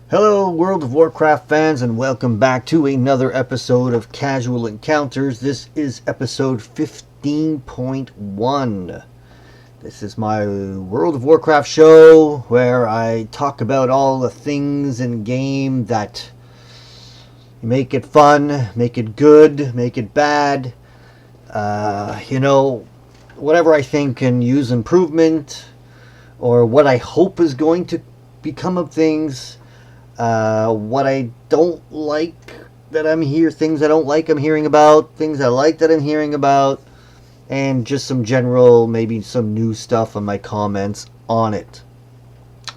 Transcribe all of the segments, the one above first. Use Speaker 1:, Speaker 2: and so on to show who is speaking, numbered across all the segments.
Speaker 1: Hello, World of Warcraft fans, and welcome back to another episode of Casual Encounters. This is episode 15.1. This is my World of Warcraft show where I talk about all the things in game that make it fun, make it good, make it bad. Whatever I think can use improvement, or what I hope is going to become of things. What I don't like that things I don't like I'm hearing about, things I like that I'm hearing about, and just some general, maybe some new stuff on my comments on it.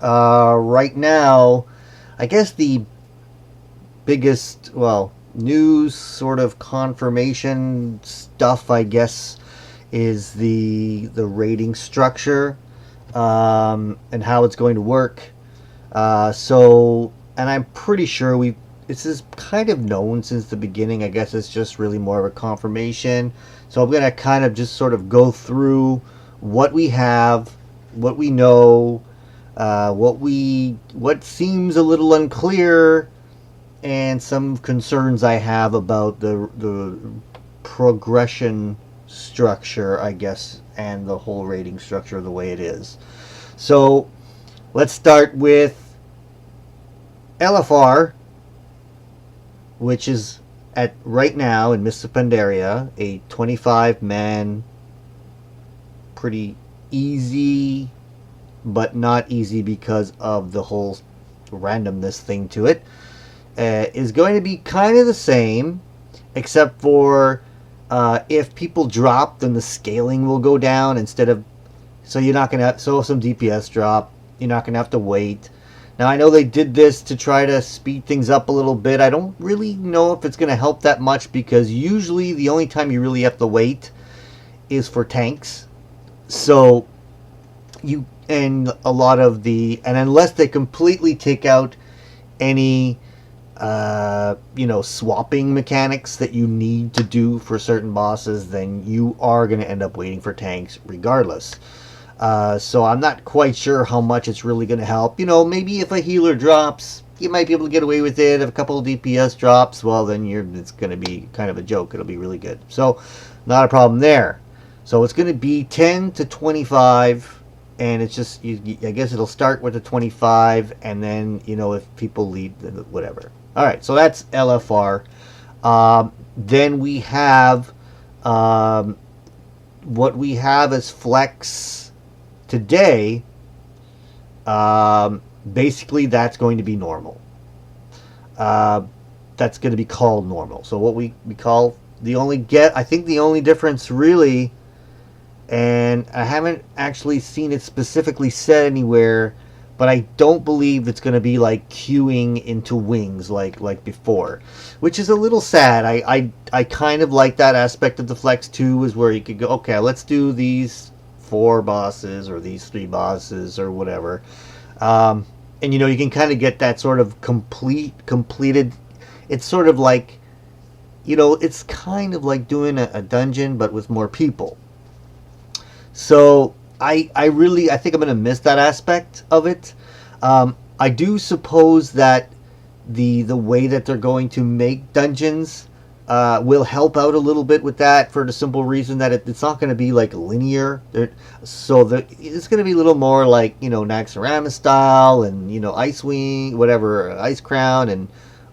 Speaker 1: Right now, I guess the biggest, news sort of confirmation stuff, I guess, is the rating structure, and how it's going to work. And I'm pretty sure this is kind of known since the beginning. I guess it's just really more of a confirmation. So I'm going to kind of just sort of go through what we have, what we know, what seems a little unclear, and some concerns I have about the progression structure, I guess, and the whole rating structure the way it is. So let's start with LFR, which is at right now in Mists of Pandaria a 25-man, pretty easy, but not easy because of the whole randomness thing to it, is going to be kind of the same, except for if people drop, then the scaling will go down instead of. So you're not going to have. So some DPS drop, you're not going to have to wait. Now, I know they did this to try to speed things up a little bit. I don't really know if it's going to help that much, because usually the only time you really have to wait is for tanks. So, and unless they completely take out any, swapping mechanics that you need to do for certain bosses, then you are going to end up waiting for tanks regardless. So I'm not quite sure how much it's really going to help. Maybe if a healer drops, you might be able to get away with it. If a couple of DPS drops, well, then it's going to be kind of a joke. It'll be really good. So not a problem there. So it's going to be 10 to 25, and it's just, I guess it'll start with the 25, and then, if people leave, whatever. All right, so that's LFR. Then we have what we have as Flex today. Basically that's going to be normal. That's going to be called normal. So what we call I think the only difference really, and I haven't actually seen it specifically said anywhere, but I don't believe it's going to be like queuing into wings like before, which is a little sad. I kind of like that aspect of the Flex 2, is where you could go, okay, let's do these 4 bosses or these 3 bosses or whatever, and you can kind of get that sort of completed. It's sort of like, it's kind of like doing a dungeon but with more people. So I think I'm going to miss that aspect of it. I do suppose that the way that they're going to make dungeons will help out a little bit with that, for the simple reason that it's not going to be like linear. So it's going to be a little more like, Naxxramas style, and, Icewind, whatever, Ice Crown and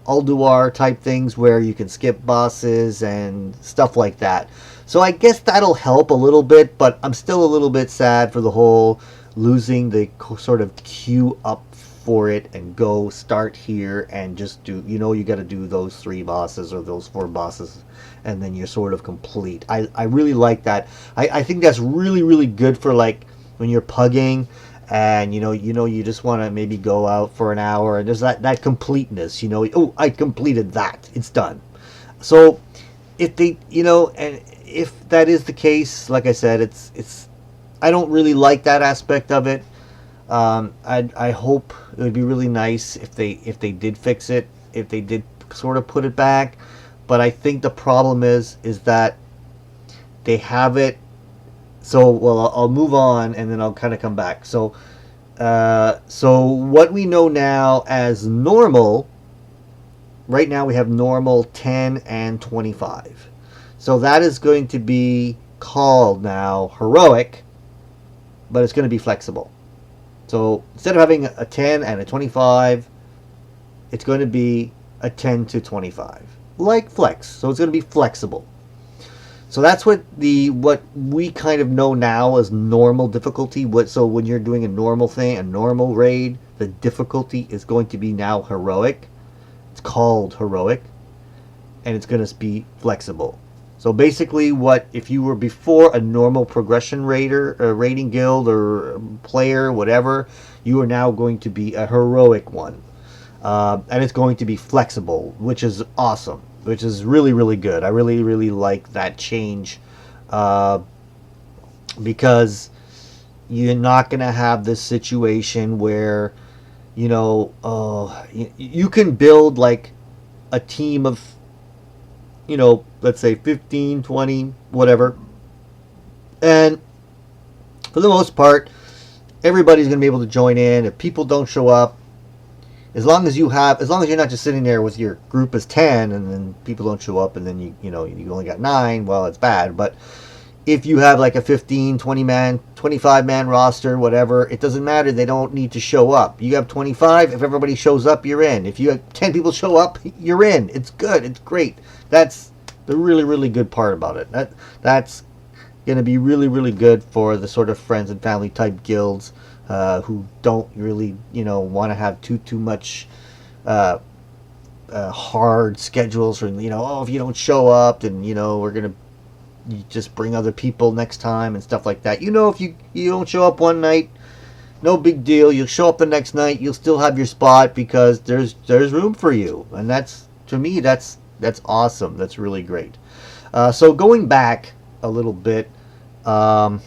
Speaker 1: Ulduar type things, where you can skip bosses and stuff like that. So I guess that'll help a little bit, but I'm still a little bit sad for the whole losing the sort of queue up for it and go start here and just do, you got to do those 3 bosses or those 4 bosses, and then you're sort of complete. I really like that. I think that's really, really good for like when you're pugging, and you just want to maybe go out for an hour, and there's that completeness, oh, I completed that, it's done. So if they, and if that is the case, like I said, it's I don't really like that aspect of it. I hope it would be really nice if they did fix it, if they did sort of put it back. But I think the problem is that they have it. So, well, I'll move on and then I'll kind of come back. So So what we know now as normal, right now we have normal 10 and 25. So that is going to be called now heroic, but it's going to be flexible. So instead of having a 10 and a 25, it's going to be a 10 to 25, like flex. So it's going to be flexible. So that's what we kind of know now as normal difficulty. So when you're doing a normal thing, a normal raid, the difficulty is going to be now heroic. It's called heroic, and it's going to be flexible. So basically, if you were before a normal progression raider, a raiding guild or player, whatever, you are now going to be a heroic one, and it's going to be flexible, which is awesome. Which is really, really good. I really, really like that change, because you're not going to have this situation where, you can build like a team of, let's say 15, 20, whatever. And for the most part, everybody's going to be able to join in. If people don't show up, as long as you're not just sitting there with your group as 10 and then people don't show up and then you only got 9, well, it's bad. But if you have like a 15, 20 man, 25 man roster, whatever, it doesn't matter. They don't need to show up. You have 25. If everybody shows up, you're in. If you have 10 people show up, you're in. It's good. It's great. That's the really, really good part about it. That's going to be really, really good for the sort of friends and family type guilds who don't really, want to have too much hard schedules, or if you don't show up, then we're gonna just bring other people next time and stuff like that. If you don't show up one night, no big deal. You'll show up the next night. You'll still have your spot because there's room for you, and to me that's awesome. That's really great. So going back a little bit. Darn,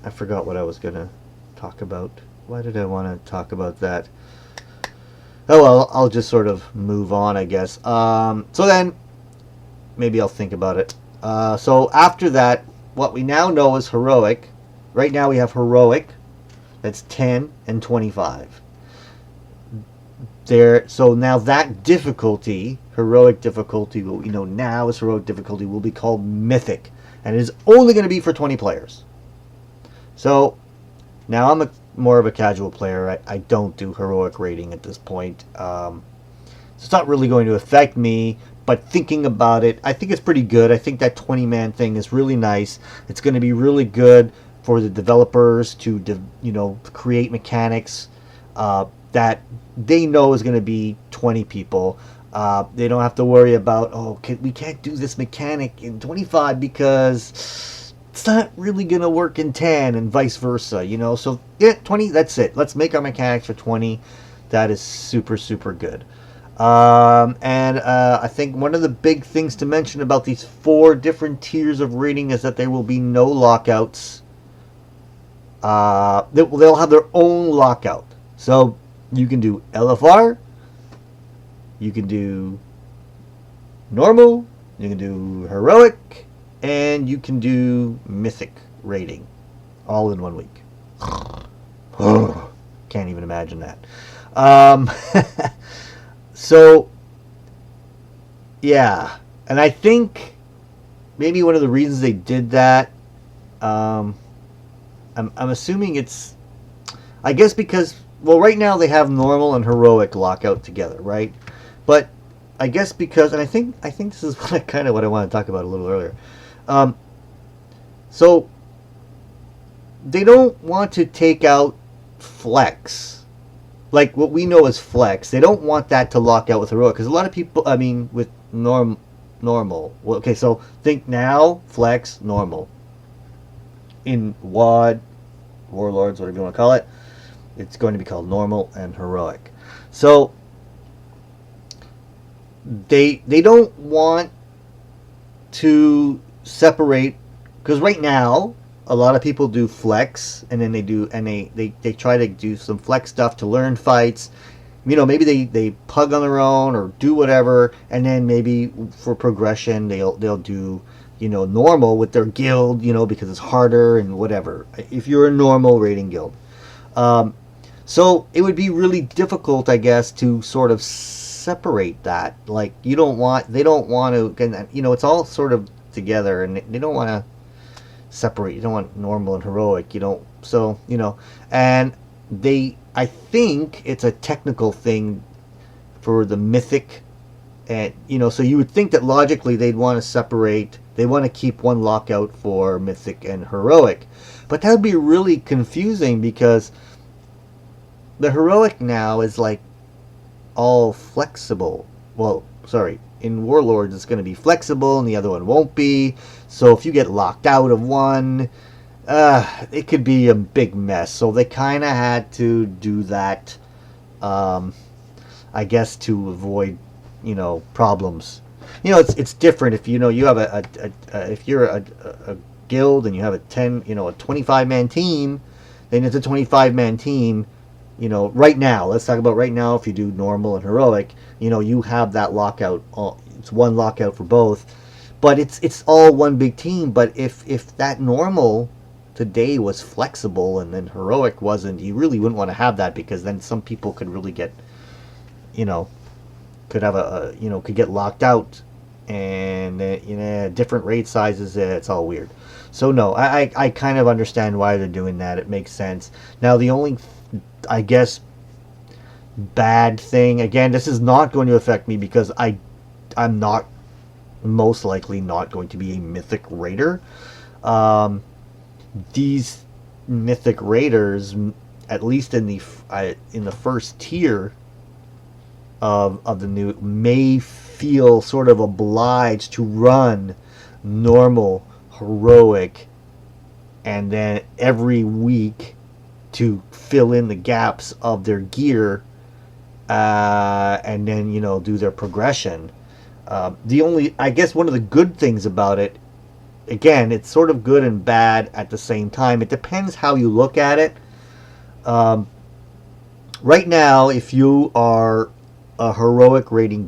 Speaker 1: I forgot what I was gonna talk about. Why did I want to talk about that? Oh well, I'll just sort of move on, I guess. So then maybe I'll think about it. So after that, what we now know is heroic. Right now we have heroic. That's 10 and 25. So now that difficulty, heroic difficulty, what we know now is heroic difficulty, will be called mythic. And it is only going to be for 20 players. So now I'm more of a casual player. I don't do heroic rating at this point. So it's not really going to affect me. But thinking about it, I think it's pretty good. I think that 20-man thing is really nice. It's going to be really good for the developers to create mechanics that they know is going to be 20 people. They don't have to worry about, we can't do this mechanic in 25 because it's not really going to work in 10, and vice versa, So, 20, that's it. Let's make our mechanics for 20. That is super, super good. And I think one of the big things to mention about these 4 different tiers of rating is that there will be no lockouts. They'll have their own lockout. So you can do LFR, you can do normal, you can do heroic, and you can do mythic rating all in 1 week. Can't even imagine that. So, yeah. And I think maybe one of the reasons they did that, I'm assuming it's, I guess because, well, right now they have normal and heroic lockout together, right? But I guess because, and I think this is kind of what I want to talk about a little earlier. So they don't want to take out flex, like what we know as flex. They don't want that to lock out with heroic, because a lot of people, with normal. Well, okay, so think now flex normal in WoD, Warlords, whatever you want to call it. It's going to be called normal and heroic. So they don't want to separate, because right now a lot of people do flex, and then they try to do some flex stuff to learn fights. Maybe they pug on their own or do whatever, and then maybe for progression they'll do normal with their guild, because it's harder and whatever. If you're a normal raiding guild. So it would be really difficult, I guess, to sort of separate that. Like, they don't want to, it's all sort of together, and they don't want to separate. You don't want normal and heroic. And I think it's a technical thing for the mythic, and, so you would think that logically they'd want to separate, they want to keep one lockout for mythic and heroic. But that would be really confusing, because the heroic now is like all flexible. Well, sorry, in Warlords it's going to be flexible and the other one won't be. So if you get locked out of one, it could be a big mess. So they kind of had to do that, I guess, to avoid, problems. It's different if you have if you're a guild and you have a 25-man team, then it's a 25-man team. Right now, let's talk about right now. If you do normal and heroic, you have that lockout. It's one lockout for both, but it's all one big team. But if that normal today was flexible and then heroic wasn't, you really wouldn't want to have that, because then some people could really get, could have could get locked out, and different raid sizes. It's all weird. So no, I kind of understand why they're doing that. It makes sense. Now the only, I guess, bad thing, again, this is not going to affect me, because I'm not, most likely not going to be a mythic raider. These mythic raiders, at least in the first tier of the new, may feel sort of obliged to run normal, heroic, and then every week to fill in the gaps of their gear, and then do their progression. I guess one of the good things about it, again, it's sort of good and bad at the same time. It depends how you look at it. Right now, if you are a heroic raiding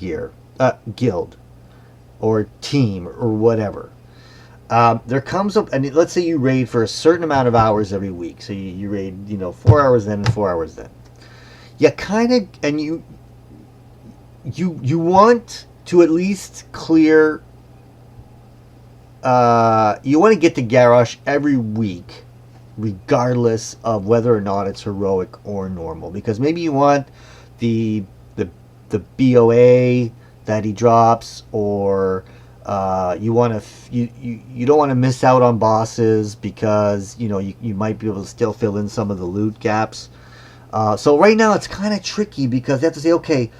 Speaker 1: guild or team or whatever, there comes up, and let's say you raid for a certain amount of hours every week. So you raid, 4 hours then and 4 hours then. You kind of, and you want to at least clear, you want to get to Garrosh every week, regardless of whether or not it's heroic or normal, because maybe you want the BOA that he drops, or you want to you don't want to miss out on bosses, because you might be able to still fill in some of the loot gaps. So right now it's kind of tricky, because they have to say, okay,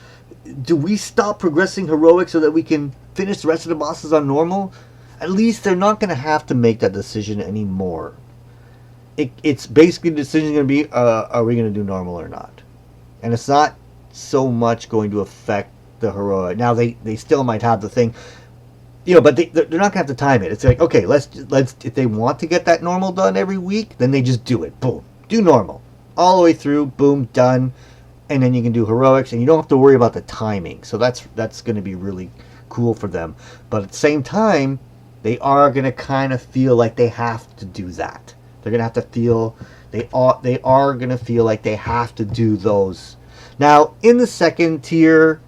Speaker 1: do we stop progressing heroic so that we can finish the rest of the bosses on normal? At least they're not going to have to make that decision anymore. It's basically the decision going to be, are we going to do normal or not? And it's not so much going to affect the heroic. Now they still might have the thing, but they're not going to have to time it. It's like, okay, let's if they want to get that normal done every week, then they just do it. Boom, do normal all the way through. Boom, done. And then you can do heroics, and you don't have to worry about the timing. So that's going to be really cool for them. But at the same time, they are going to kind of feel like they have to do that. They're going to have to feel, they are going to feel like they have to do those. Now, in the second tier,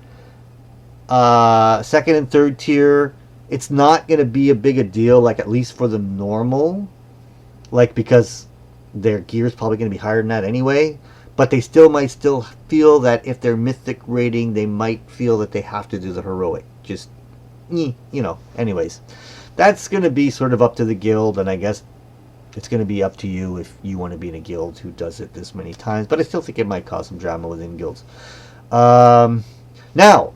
Speaker 1: second and third tier, it's not going to be a big a deal, like at least for the normal, like, because their gear is probably going to be higher than that anyway. But they might still feel that if they're mythic rating, they might feel that they have to do the heroic. Just, anyways. That's going to be sort of up to the guild, and I guess it's going to be up to you if you want to be in a guild who does it this many times. But I still think it might cause some drama within guilds. Now,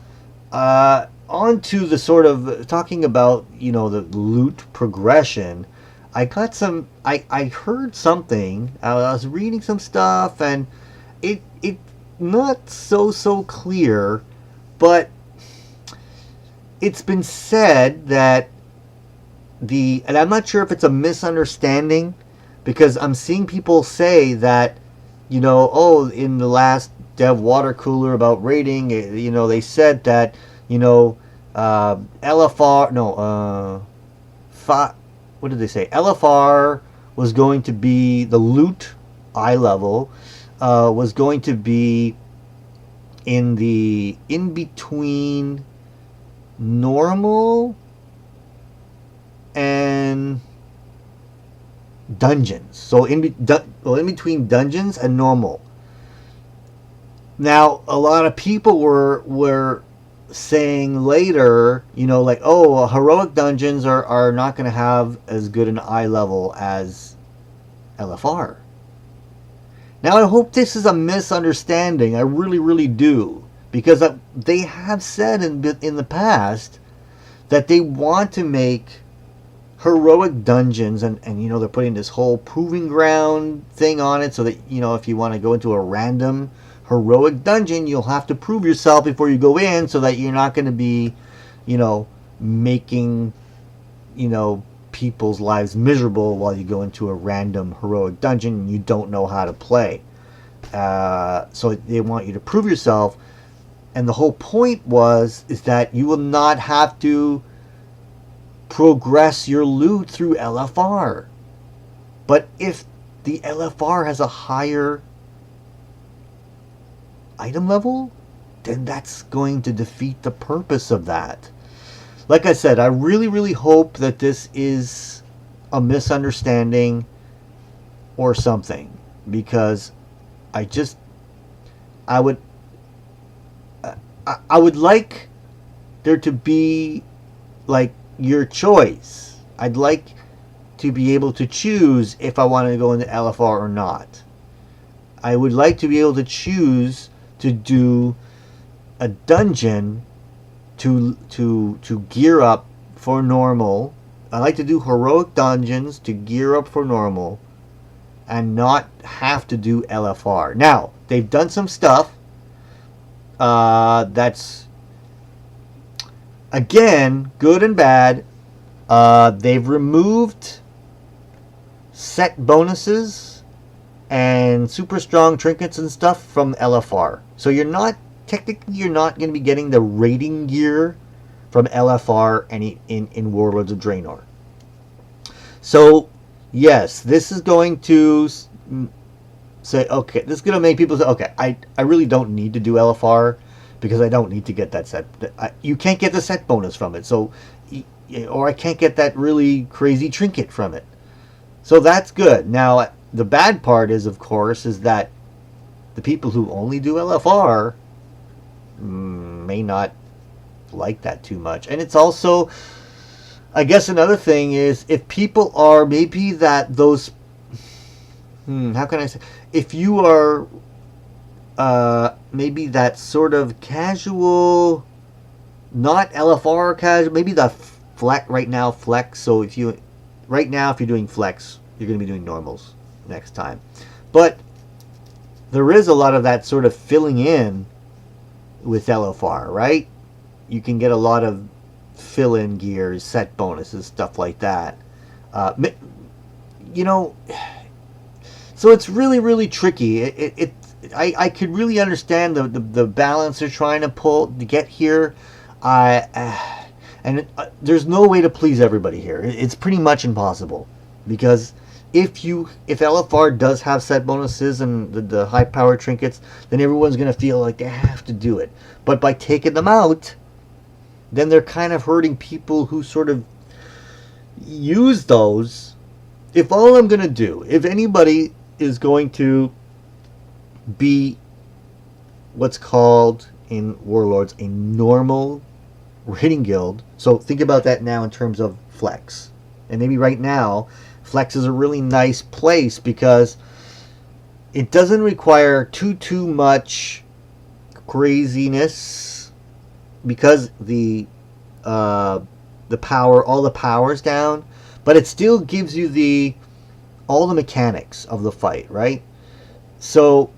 Speaker 1: on to the sort of, talking about, the loot progression. I got some, I heard something, I was reading some stuff, and it not so clear, but it's been said that and I'm not sure if it's a misunderstanding, because I'm seeing people say that, in the last Dev Water Cooler about raiding, they said that, LFR, what did they say? LFR was going to be the loot eye level, was going to be in between normal and dungeons. So in between dungeons and normal. Now a lot of people were saying later, like, oh, heroic dungeons are not going to have as good an eye level as LFR. Now I hope this is a misunderstanding. I really, really do, because they have said in the past that they want to make heroic dungeons, and they're putting this whole proving ground thing on it, so that if you want to go into a random heroic dungeon, you'll have to prove yourself before you go in, so that you're not going to be making people's lives miserable while you go into a random heroic dungeon and you don't know how to play. So they want you to prove yourself, and the whole point is that you will not have to progress your loot through LFR. But if the LFR has a higher item level, then that's going to defeat the purpose of that. Like I said, I really, really hope that this is a misunderstanding or something, because I would like there to be like your choice. I'd like to be able to choose if I want to go into LFR or not. I would like to be able to choose to do a dungeon to gear up for normal. I like to do heroic dungeons to gear up for normal and not have to do LFR. Now, they've done some stuff that's, again, good and bad. They've removed set bonuses and super strong trinkets and stuff from LFR. So you're not going to be getting the rating gear from LFR in Warlords of Draenor. So yes, this is going to say, okay, this is going to make people say, okay, I really don't need to do LFR because I don't need to get that set. You can't get the set bonus from it, so, or I can't get that really crazy trinket from it. So that's good. Now, the bad part is, of course, is that the people who only do LFR may not like that too much. And it's also, I guess another thing is, if people are maybe that those, how can I say, if you are maybe that sort of casual, not LFR casual, maybe the flex right now, flex. So if you're doing flex, you're going to be doing normals next time. But there is a lot of that sort of filling in with LFR, right? You can get a lot of fill-in gears, set bonuses, stuff like that. So it's really, really tricky. I could really understand the balance they're trying to pull to get here. There's no way to please everybody here. It's pretty much impossible, because if LFR does have set bonuses and the high power trinkets, then everyone's going to feel like they have to do it. But by taking them out, then they're kind of hurting people who sort of use those. If all I'm going to do, if anybody is going to be what's called in Warlords a normal raiding guild, so think about that now in terms of flex. And maybe right now, flex is a really nice place because it doesn't require too much craziness, because the power, all the power's down, but it still gives you all the mechanics of the fight, right? So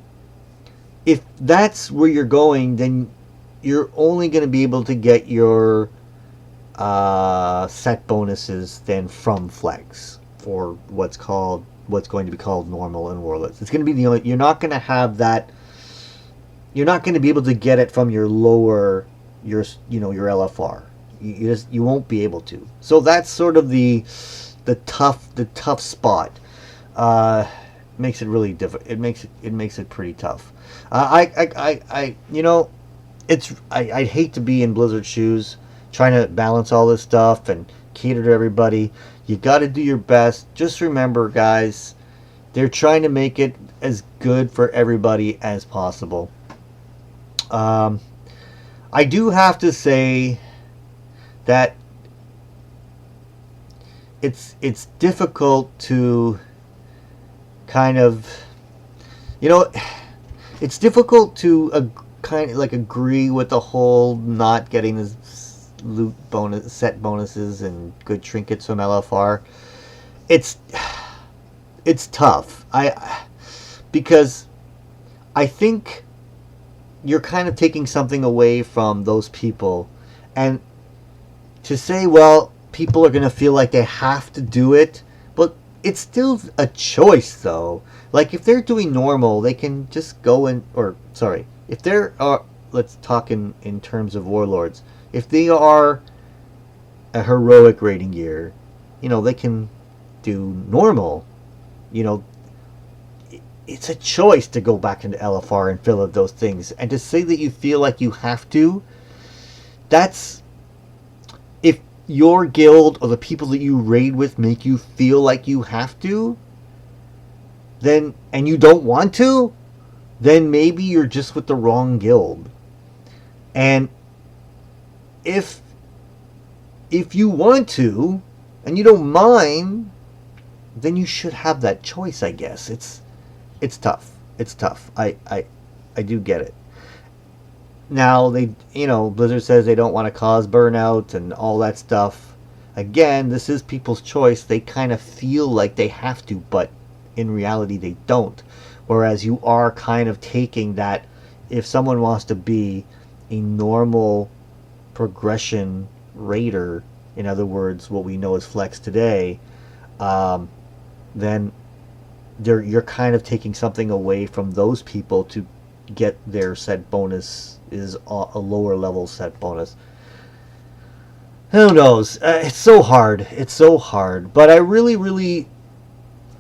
Speaker 1: if that's where you're going, then you're only going to be able to get your set bonuses then from flex, or what's going to be called normal and warlords. It's going to be you're not going to have that. You're not going to be able to get it from your lower, your LFR. You won't be able to. So that's sort of the tough spot. Makes it really difficult. It makes it pretty tough. I'd hate to be in Blizzard's shoes, trying to balance all this stuff and cater to everybody. You got to do your best. Just remember, guys, they're trying to make it as good for everybody as possible. I do have to say that it's difficult to kind of, it's difficult to kind of like agree with the whole not getting this loot bonus, set bonuses and good trinkets from LFR. It's tough. Because I think you're kind of taking something away from those people, and to say, well, people are going to feel like they have to do it, but it's still a choice, though. Like, if they're doing normal, they can just go and, or, sorry, if they're, let's talk in terms of Warlords. If they are a heroic rating gear, they can do normal. It's a choice to go back into LFR and fill out those things. And to say that you feel like you have to, that's, if your guild or the people that you raid with make you feel like you have to, then, and you don't want to, then maybe you're just with the wrong guild. And if you want to, and you don't mind, then you should have that choice, I guess. It's tough. It's tough. I do get it. Now, Blizzard says they don't want to cause burnout and all that stuff. Again, this is people's choice. They kind of feel like they have to, but in reality they don't. Whereas you are kind of taking that, if someone wants to be a normal progression raider, in other words, what we know as Flex today, then you're kind of taking something away from those people to get their set bonus is a lower level set bonus. Who knows? It's so hard. It's so hard. But I really,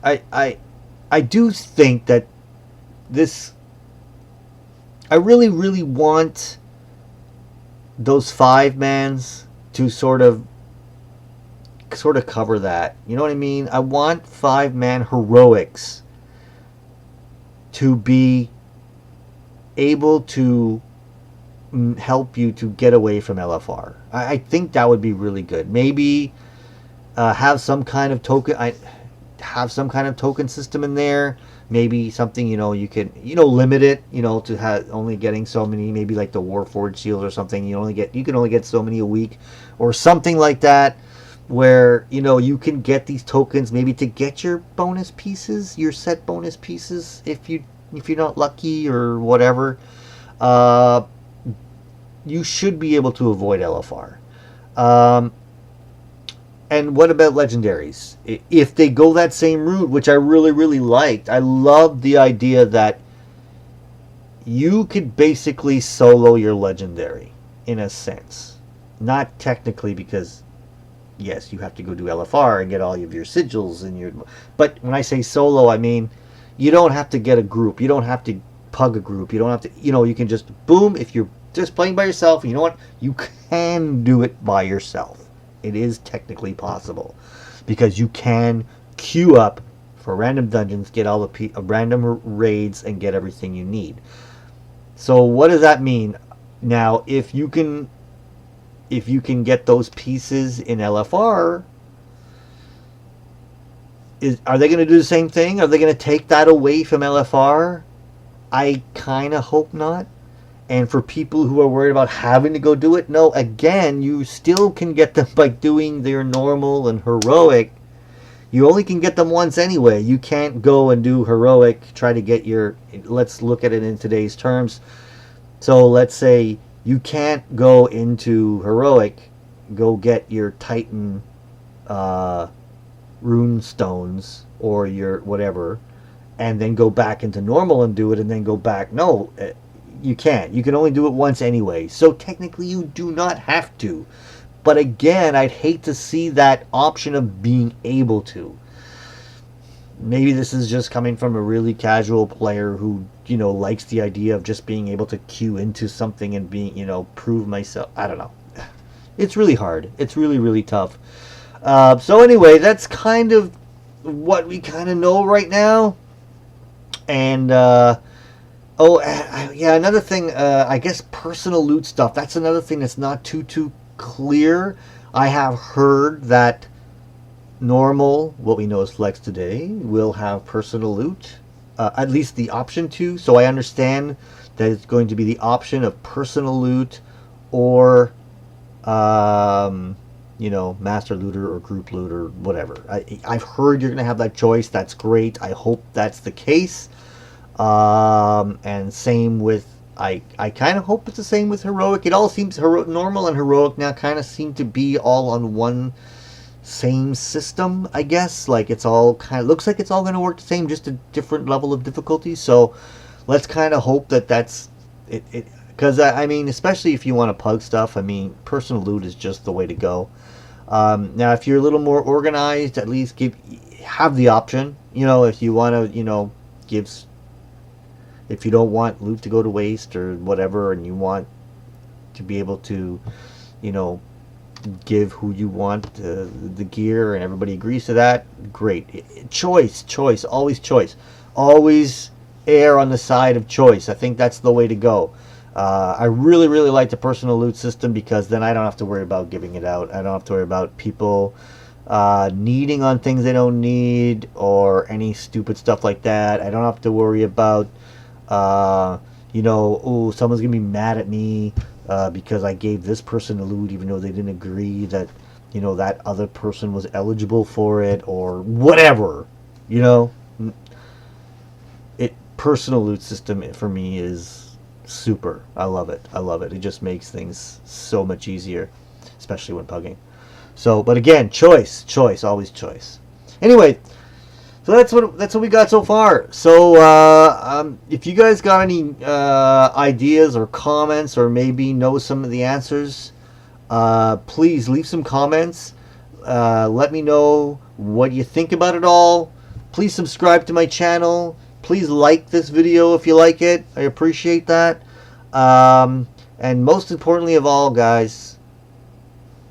Speaker 1: I do think that this, I really want those 5-mans to sort of cover that. You know what I mean? I want 5-man heroics to be able to help you to get away from LFR. I think that would be really good. Maybe have some kind of token. Have some kind of token system in there. Maybe something, you can, limit it, to have only getting so many. Maybe like the Warforged shields or something. You can only get so many a week, or something like that, where you can get these tokens maybe to get your bonus pieces, your set bonus pieces, if you're not lucky or whatever. You should be able to avoid LFR. And what about legendaries? If they go that same route, which I really liked, I love the idea that you could basically solo your legendary, in a sense. Not technically, because yes, you have to go do LFR and get all of your sigils and your. But when I say solo, I mean you don't have to get a group. You don't have to pug a group. You don't have to. You can just boom. If you're just playing by yourself, you know what? You can do it by yourself. It is technically possible, because you can queue up for random dungeons, get all the random raids, and get everything you need. So what does that mean? Now, if you can get those pieces in LFR, are they going to do the same thing? Are they going to take that away from LFR? I kind of hope not. And for people who are worried about having to go do it, no, again, you still can get them by doing their normal and heroic. You only can get them once anyway. You can't go and do heroic, try to get your, let's look at it in today's terms. So let's say you can't go into heroic, go get your Titan rune stones or your whatever, and then go back into normal and do it and then go back. No, you can't. You can only do it once anyway. So technically you do not have to. But again, I'd hate to see that option of being able to. Maybe this is just coming from a really casual player who, you know, likes the idea of just being able to queue into something and being, you know, prove myself. I don't know. It's really hard. It's really, really tough. So anyway, that's kind of what we kind of know right now. And, yeah, another thing, I guess personal loot stuff. That's another thing that's not too clear. I have heard that normal, what we know as flex today, will have personal loot, at least the option to. So I understand that it's going to be the option of personal loot or, you know, master looter or group loot or whatever. I've heard you're going to have that choice. That's great. I hope that's the case. And same with, I kind of hope it's the same with heroic. It all seems normal and heroic now kind of seem to be all on one same system, I guess. Like it's all kind of looks like it's all going to work the same, just a different level of difficulty. So let's kind of hope that that's it. Because I mean, especially if you want to pug stuff, I mean, personal loot is just the way to go. Now, if you're a little more organized, at least have the option. You know, if you want to, you know, if you don't want loot to go to waste or whatever, and you want to be able to, you know, give who you want the gear and everybody agrees to that, great. Choice, always choice. Always err on the side of choice. I think that's the way to go. I really like the personal loot system because then I don't have to worry about giving it out. I don't have to worry about people needing on things they don't need or any stupid stuff like that. I don't have to worry about you know, oh, someone's gonna be mad at me because I gave this person a loot even though they didn't agree that, you know, that other person was eligible for it or whatever. You know, personal loot system for me is super. I love it. It just makes things so much easier, especially when pugging. So, but again, choice, always choice. Anyway, so that's what we got so far. So if you guys got any ideas or comments or maybe know some of the answers, please leave some comments. Let me know what you think about it all. Please subscribe to my channel. Please like this video if you like it. I appreciate that. And most importantly of all, guys,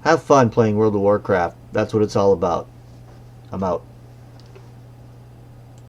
Speaker 1: have fun playing World of Warcraft. That's what it's all about. I'm out.